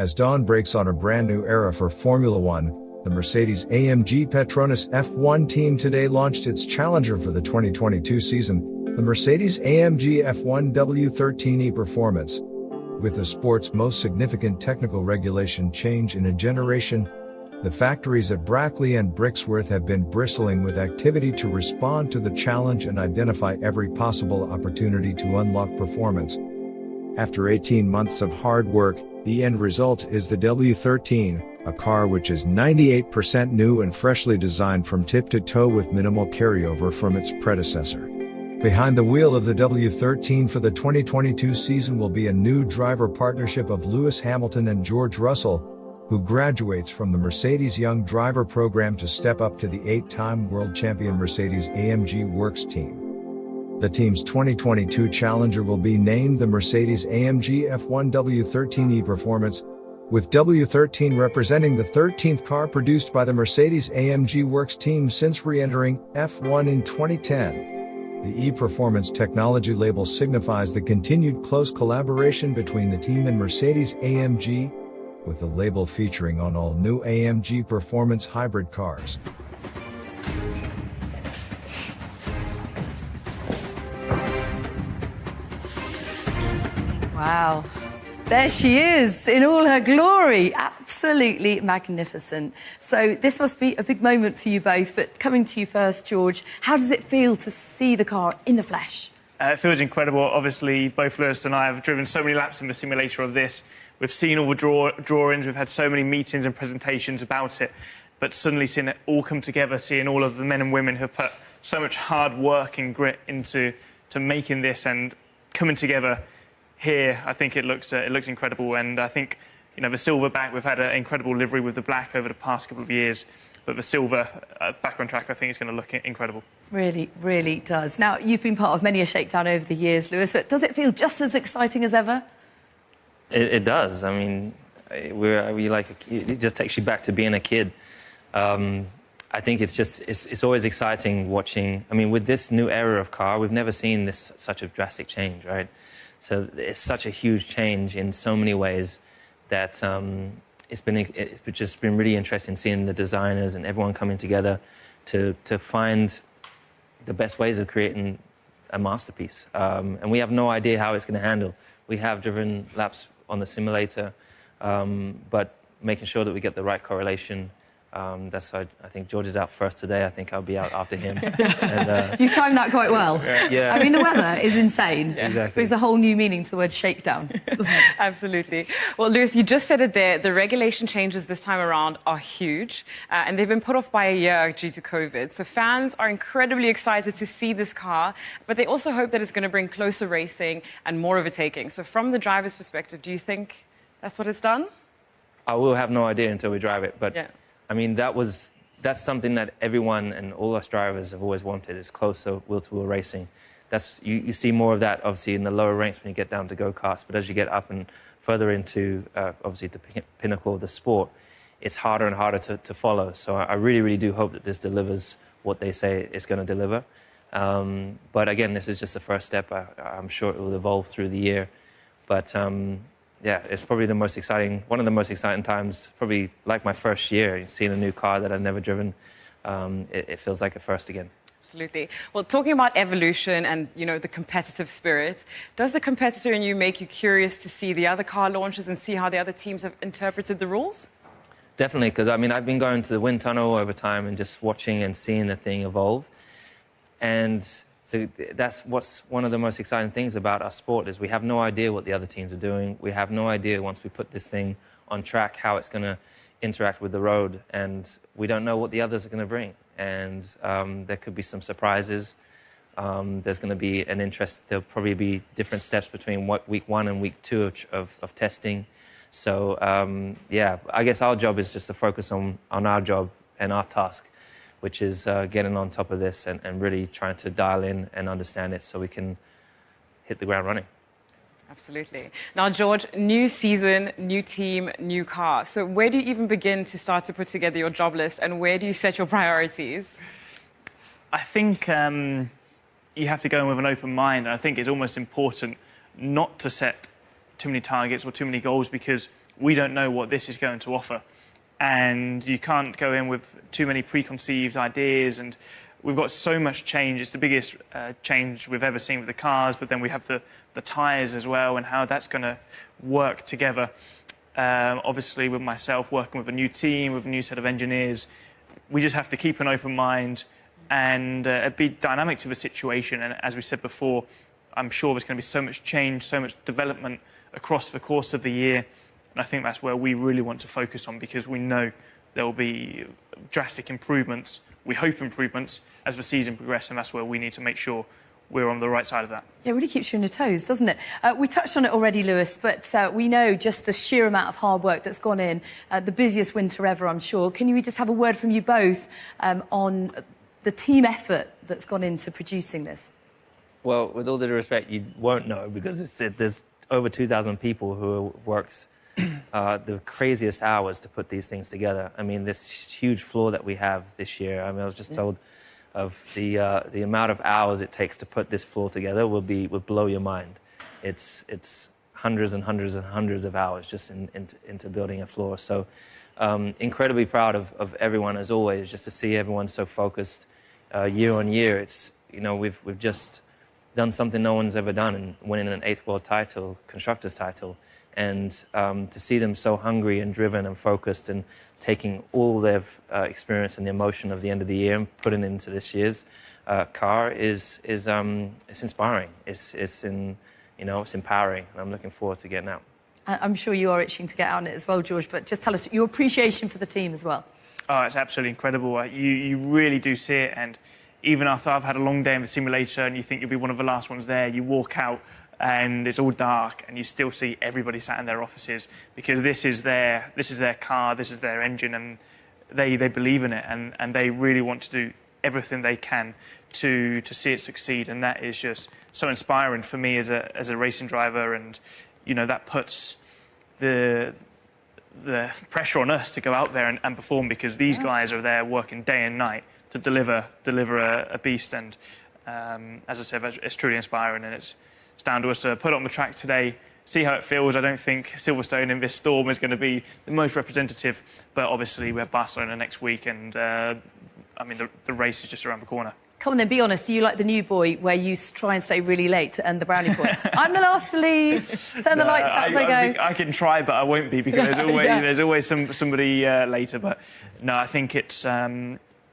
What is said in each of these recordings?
As dawn breaks on a brand new era for Formula One, the Mercedes-AMG Petronas F1 Team today launched its challenger for the 2022 season, the Mercedes-AMG F1 W13 Performance. With the sport's most significant technical regulation change in a generation, the factories at Brackley and Brixworth have been bristling with activity to respond to the challenge and identify every possible opportunity to unlock performance. After 18 months of hard work, the end result is the W13, a car which is 98% new and freshly designed from tip to toe with minimal carryover from its predecessor. Behind the wheel of the W13 for the 2022 season will be a new driver partnership of Lewis Hamilton and George Russell, who graduates from the Mercedes Young Driver program to step up to the 8-time world champion Mercedes-AMG Works team. The team's 2022 challenger will be named the Mercedes-AMG F1 W13 Performance, with W13 representing the 13th car produced by the Mercedes-AMG Works team since re-entering F1 in 2010. The E-Performance technology label signifies the continued close collaboration between the team and Mercedes-AMG, with the label featuring on all new AMG Performance hybrid cars. Wow. There she is in all her glory. Absolutely magnificent. So this must be a big moment for you both, but coming to you first, George, how does it feel to see the car in the flesh? It feels incredible. Obviously, both Lewis and I have driven so many laps in the simulator of this. We've seen all the drawings, we've had so many meetings and presentations about it, but suddenly seeing it all come together, seeing all of the men and women who have put so much hard work and grit into making this and coming together here, I think it looks incredible. And I think, you know, the silver back, we've had an incredible livery with the black over the past couple of years, but the silver back on track, I think, is going to look incredible. Really, really does. Now, you've been part of many a shakedown over the years, Lewis, but does it feel just as exciting as ever? It does. I mean, it just takes you back to being a kid. I think it's always exciting watching. I mean, with this new era of car, we've never seen such a drastic change, right? So it's such a huge change in so many ways that it's just been really interesting seeing the designers and everyone coming together to find the best ways of creating a masterpiece. And we have no idea how it's going to handle. We have driven laps on the simulator, but making sure that we get the right correlation. That's why I think George is out first today. I think I'll be out after him. And, you've timed that quite well. Yeah. I mean, the weather is insane. Yeah. Exactly. Brings a whole new meaning to the word shakedown, doesn't it? Absolutely. Well, Lewis, you just said it there. The regulation changes this time around are huge, and they've been put off by a year due to COVID. So fans are incredibly excited to see this car, but they also hope that it's going to bring closer racing and more overtaking. So from the driver's perspective, do you think that's what it's done? I will have no idea until we drive it, but yeah. I mean, that's something that everyone and all us drivers have always wanted, is closer wheel-to-wheel racing. You see more of that, obviously, in the lower ranks when you get down to go-karts, but as you get up and further into, obviously, the pinnacle of the sport, it's harder and harder to follow. So I really, really do hope that this delivers what they say it's going to deliver. But again, this is just the first step. I'm sure it will evolve through the year. But yeah, it's probably one of the most exciting times, probably like my first year, seeing a new car that I've never driven. It feels like a first again. Absolutely. Well, talking about evolution and, you know, the competitive spirit, does the competitor in you make you curious to see the other car launches and see how the other teams have interpreted the rules? Definitely, because I mean, I've been going to the wind tunnel over time and just watching and seeing the thing evolve. And that's what's one of the most exciting things about our sport, is we have no idea what the other teams are doing. We have no idea, once we put this thing on track, how it's going to interact with the road, and we don't know what the others are going to bring. And there could be some surprises. There's going to be an interest. There'll probably be different steps between week 1 and week 2 of testing. So yeah, I guess our job is just to focus on our job and our task, which is getting on top of this and really trying to dial in and understand it so we can hit the ground running. Absolutely. Now, George, new season, new team, new car. So where do you even begin to start to put together your job list, and where do you set your priorities? I think you have to go in with an open mind. I think it's almost important not to set too many targets or too many goals, because we don't know what this is going to offer. And you can't go in with too many preconceived ideas, and we've got so much change. It's the biggest change we've ever seen with the cars, but then we have the tyres as well, and how that's going to work together. Obviously, with myself working with a new team, with a new set of engineers, we just have to keep an open mind and be dynamic to the situation. And as we said before, I'm sure there's going to be so much change, so much development across the course of the year. And I think that's where we really want to focus on, because we know there will be drastic improvements, we hope improvements, as the season progresses, and that's where we need to make sure we're on the right side of that. Yeah, it really keeps you on your toes, doesn't it? We touched on it already, Lewis, but we know just the sheer amount of hard work that's gone in, the busiest winter ever, I'm sure. Can we just have a word from you both on the team effort that's gone into producing this? Well, with all due respect, you won't know, because there's over 2,000 people who works the craziest hours to put these things together. I mean, this huge floor that we have this year, I mean, I was just told of the amount of hours it takes to put this floor together would blow your mind. It's hundreds and hundreds and hundreds of hours just into building a floor. So incredibly proud of everyone, as always, just to see everyone so focused year on year. It's, you know, we've just done something no one's ever done, and winning an 8th world title, constructors title. And to see them so hungry and driven and focused and taking all their experience and the emotion of the end of the year and putting it into this year's car is inspiring. It's empowering. And I'm looking forward to getting out. I'm sure you are itching to get out on it as well, George, but just tell us your appreciation for the team as well. Oh, it's absolutely incredible. You really do see it, and even after I've had a long day in the simulator and you think you'll be one of the last ones there, you walk out and it's all dark, and you still see everybody sat in their offices, because this is their car, this is their engine, and they believe in it, and they really want to do everything they can to see it succeed. And that is just so inspiring for me as a racing driver, and you know, that puts the pressure on us to go out there and perform, because these guys are there working day and night to deliver a beast. And as I said, it's truly inspiring, and it's down to us to put it on the track today, see how it feels. I don't think Silverstone in this storm is going to be the most representative, but obviously we have Barcelona next week, and I mean, the race is just around the corner. Come on then, be honest. Are you like the new boy where you try and stay really late to earn the brownie points? I'm the last to leave. Turn the lights out as I go. I can try, but I won't be, because there's always somebody later. But no, I think it's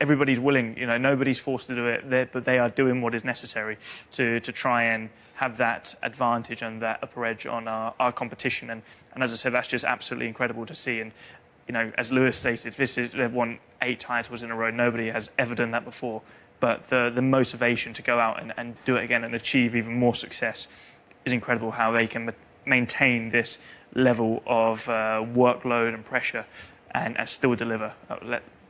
everybody's willing. You know, nobody's forced to do it, but they are doing what is necessary to try and have that advantage and that upper edge on our competition. And as I said, that's just absolutely incredible to see. And you know, as Lewis stated, they've won 8 titles in a row. Nobody has ever done that before. But the motivation to go out and do it again and achieve even more success is incredible. How they can maintain this level of workload and pressure and still deliver.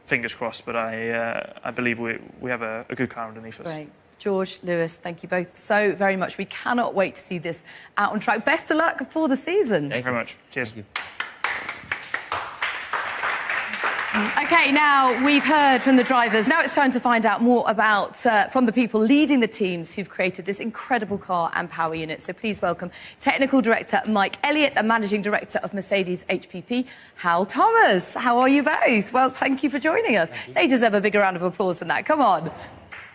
Fingers crossed, but I believe we have a good car underneath us. Great. George, Lewis, thank you both so very much. We cannot wait to see this out on track. Best of luck for the season. Thank you very much. Cheers. Thank you. OK, now we've heard from the drivers. Now it's time to find out more about from the people leading the teams who've created this incredible car and power unit. So please welcome Technical Director Mike Elliott and Managing Director of Mercedes-AMG, Hal Thomas. How are you both? Well, thank you for joining us. They deserve a bigger round of applause than that. Come on.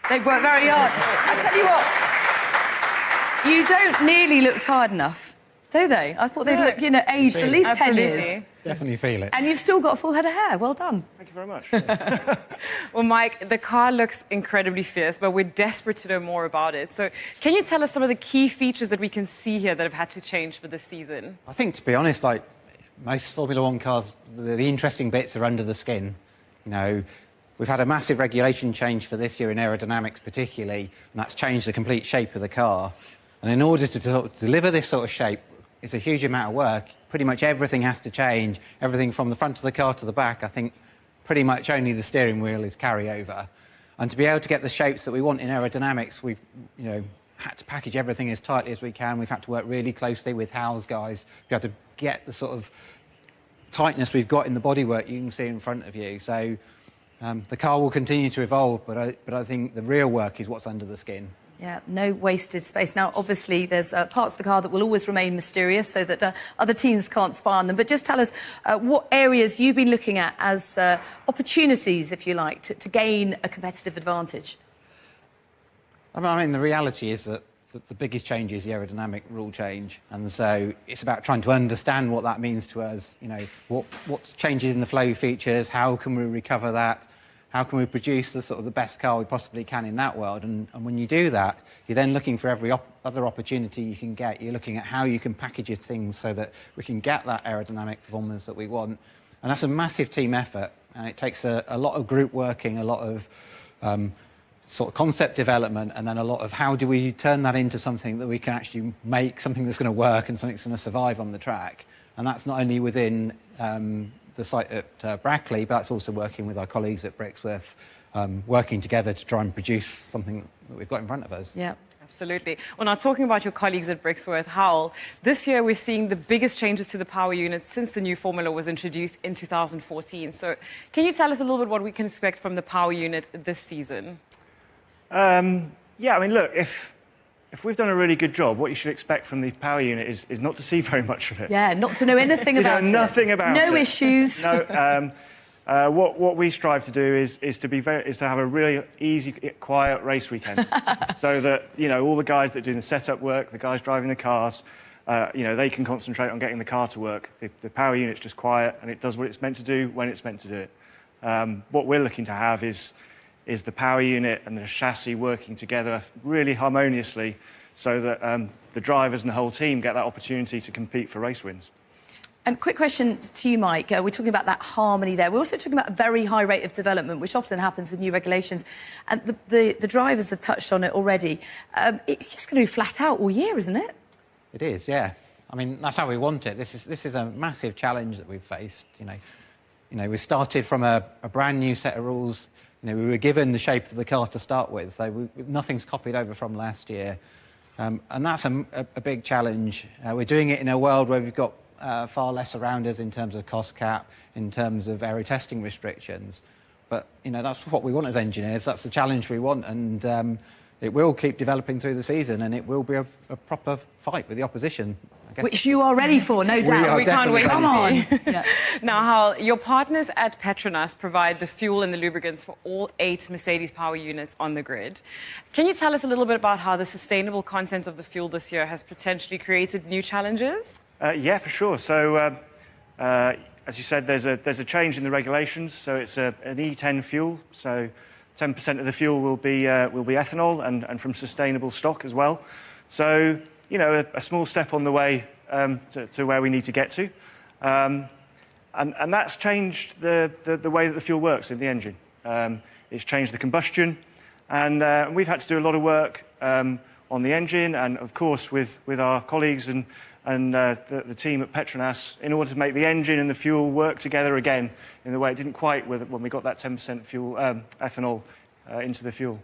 They've worked very hard. I tell you what, you don't nearly look tired enough, do they? I thought they'd look, you know, aged at least 10 years. Definitely feel it. And you've still got a full head of hair. Well done. Thank you very much. Well, Mike, the car looks incredibly fierce, but we're desperate to know more about it. So can you tell us some of the key features that we can see here that have had to change for this season? I think, to be honest, like most Formula One cars, the interesting bits are under the skin. You know, we've had a massive regulation change for this year in aerodynamics particularly, and that's changed the complete shape of the car. And in order to deliver this sort of shape, it's a huge amount of work. Pretty much everything has to change, everything from the front of the car to the back. I think pretty much only the steering wheel is carryover. And to be able to get the shapes that we want in aerodynamics, we've had to package everything as tightly as we can. We've had to work really closely with Hal's guys to be able to get the sort of tightness we've got in the bodywork you can see in front of you. So the car will continue to evolve, but I think the real work is what's under the skin. Yeah, no wasted space. Now, obviously, there's parts of the car that will always remain mysterious so that other teams can't spy on them. But just tell us what areas you've been looking at as opportunities, if you like, to gain a competitive advantage. I mean, the reality is that the biggest change is the aerodynamic rule change. And so it's about trying to understand what that means to us. You know, what changes in the flow features, how can we recover that? How can we produce the best car we possibly can in that world? And when you do that, you're then looking for every other opportunity you can get. You're looking at how you can package things so that we can get that aerodynamic performance that we want. And that's a massive team effort. And it takes a lot of group working, a lot of concept development, and then a lot of how do we turn that into something that we can actually make, something that's going to work and something that's going to survive on the track. And that's not only within the site at Brackley, but that's also working with our colleagues at Brixworth, working together to try and produce something that we've got in front of us. Yeah. Absolutely. Well, now talking about your colleagues at Brixworth, Howell, this year we're seeing the biggest changes to the power unit since the new formula was introduced in 2014. So can you tell us a little bit what we can expect from the power unit this season? Yeah, I mean, look, if we've done a really good job, what you should expect from the power unit is not to see very much of it. Yeah, not to know anything about it. Nothing about it. No issues. No. What we strive to do is to have a really easy, quiet race weekend, so that all the guys that do the setup work, the guys driving the cars, they can concentrate on getting the car to work. The power unit's just quiet and it does what it's meant to do when it's meant to do it. What we're looking to have is the power unit and the chassis working together really harmoniously so that the drivers and the whole team get that opportunity to compete for race wins. And quick question to you, Mike. We're talking about that harmony there. We're also talking about a very high rate of development, which often happens with new regulations. And the drivers have touched on it already. It's just going to be flat out all year, isn't it? It is, yeah. I mean, that's how we want it. This is a massive challenge that we've faced. We started from a brand new set of rules. We were given the shape of the car to start with. Nothing's copied over from last year. And that's a big challenge. We're doing it in a world where we've got far less around us in terms of cost cap, in terms of aero testing restrictions. But, that's what we want as engineers. That's the challenge we want. And it will keep developing through the season, and it will be a proper fight with the opposition. Which you are ready for, no doubt. We can't wait. Come on. Yeah. Now, Hal, your partners at Petronas provide the fuel and the lubricants for all 8 Mercedes power units on the grid. Can you tell us a little bit about how the sustainable content of the fuel this year has potentially created new challenges? Yeah, for sure. So, as you said, there's a change in the regulations. So it's an E10 fuel. So 10% of the fuel will be ethanol and from sustainable stock as well. So, a small step on the way to where we need to get to. And that's changed the way that the fuel works in the engine. It's changed the combustion. And we've had to do a lot of work on the engine and, of course, with our colleagues and the team at Petronas in order to make the engine and the fuel work together again in the way it didn't quite when we got that 10% fuel ethanol into the fuel.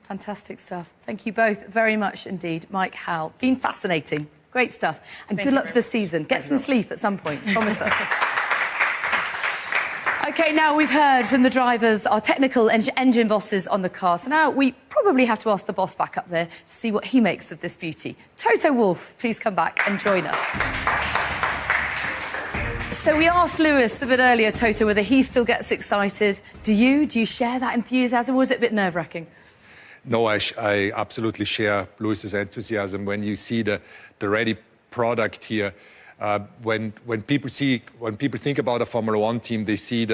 Fantastic stuff. Thank you both very much indeed, Mike, Hal. Been fascinating. Great stuff. And good luck for the season. Get some sleep at some point, promise us. OK, now we've heard from the drivers, our technical engine bosses on the car. So now we probably have to ask the boss back up there to see what he makes of this beauty. Toto Wolff, please come back and join us. So we asked Lewis a bit earlier, Toto, whether he still gets excited. Do you? Do you share that enthusiasm, or is it a bit nerve-wracking? No, I absolutely share Lewis's enthusiasm when you see the ready product here. When people think about a Formula One team, they see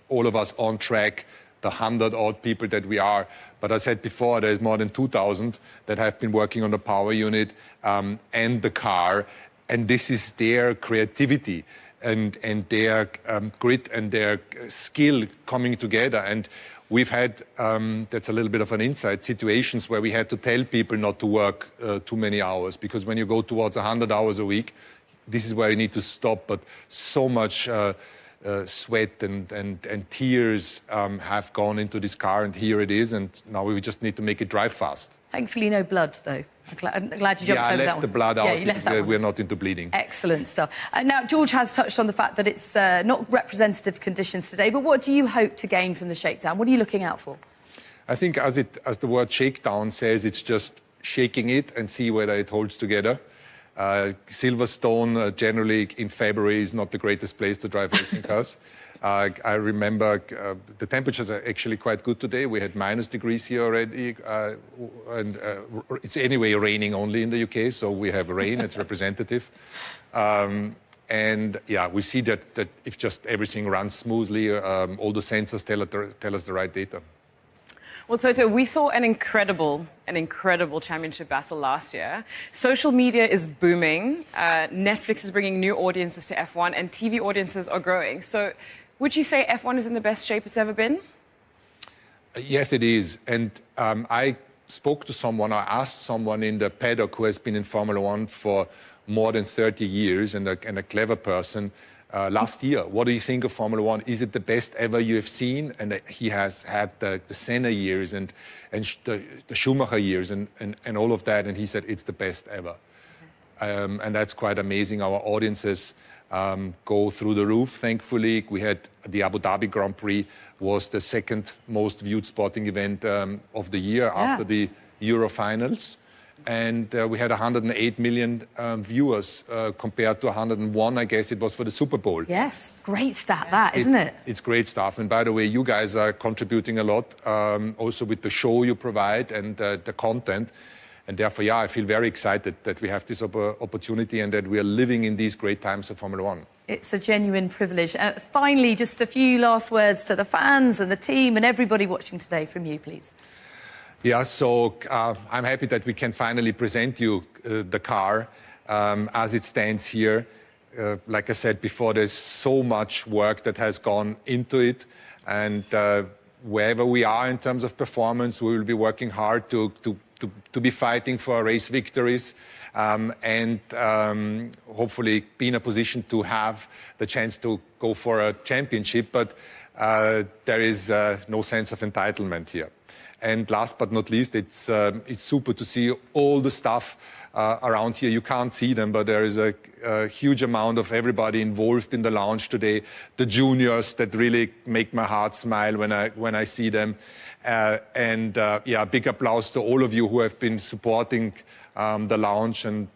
all of us on track, the 100-odd people that we are. But as I said before, there's more than 2,000 that have been working on the power unit and the car, and this is their creativity and their grit and their skill coming together. And we've had, that's a little bit of an insight, situations where we had to tell people not to work too many hours, because when you go towards 100 hours a week, this is where you need to stop. But so much sweat and tears have gone into this car, and here it is, and now we just need to make it drive fast. Thankfully, no blood, though. I'm glad you jumped over that one. Yeah, I left the blood out because we're not into bleeding. Excellent stuff. Now, George has touched on the fact that it's not representative conditions today, but what do you hope to gain from the shakedown? What are you looking out for? I think as the word shakedown says, it's just shaking it and see whether it holds together. Silverstone generally in February is not the greatest place to drive racing cars. I remember the temperatures are actually quite good today. We had -degrees here already, and it's anyway raining only in the UK, so we have rain. It's representative. And yeah, we see that if just everything runs smoothly, all the sensors tell us the right data. Well, Toto, we saw an incredible championship battle last year. Social media is booming. Netflix is bringing new audiences to F1, and TV audiences are growing. So would you say F1 is in the best shape it's ever been? Yes, it is. And I spoke to someone, I asked someone in the paddock who has been in Formula One for more than 30 years and a clever person, last year, what do you think of Formula One? Is it the best ever you have seen? And he has had the Senna years and the Schumacher years and all of that. And he said, it's the best ever. And that's quite amazing. Our audiences go through the roof, thankfully. We had the Abu Dhabi Grand Prix was the second most viewed sporting event of the year after the Euro finals. And we had 108 million viewers compared to 101, I guess it was for the Super Bowl. Yes, great stat that, isn't it? It's great stuff. And by the way, you guys are contributing a lot, also with the show you provide and the content. And therefore, yeah, I feel very excited that we have this opportunity and that we are living in these great times of Formula One. It's a genuine privilege. Finally, just a few last words to the fans and the team and everybody watching today from you, please. Yeah, so I'm happy that we can finally present you the car as it stands here. Like I said before, there's so much work that has gone into it. And wherever we are in terms of performance, we will be working hard to be fighting for race victories and hopefully be in a position to have the chance to go for a championship. But there is no sense of entitlement here. And last but not least, it's super to see all the stuff around here. You can't see them, but there is a huge amount of everybody involved in the launch today. The juniors that really make my heart smile when I see them. Yeah, big applause to all of you who have been supporting the launch and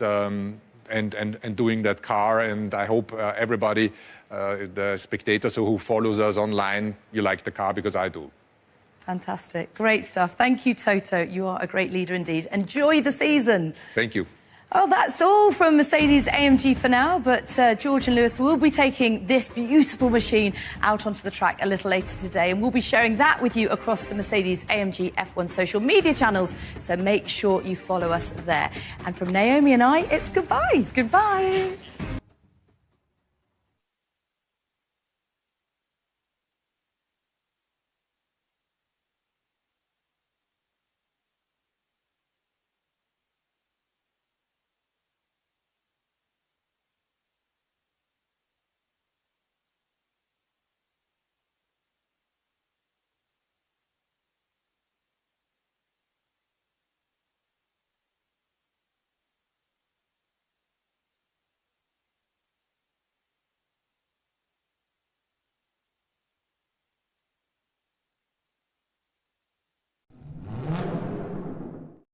doing that car. And I hope everybody, the spectators who follows us online, you like the car because I do. Fantastic. Great stuff. Thank you, Toto. You are a great leader indeed. Enjoy the season. Thank you. Oh, that's all from Mercedes-AMG for now, but George and Lewis will be taking this beautiful machine out onto the track a little later today, and we'll be sharing that with you across the Mercedes-AMG F1 social media channels, so make sure you follow us there. And from Naomi and I, it's goodbye. It's goodbye.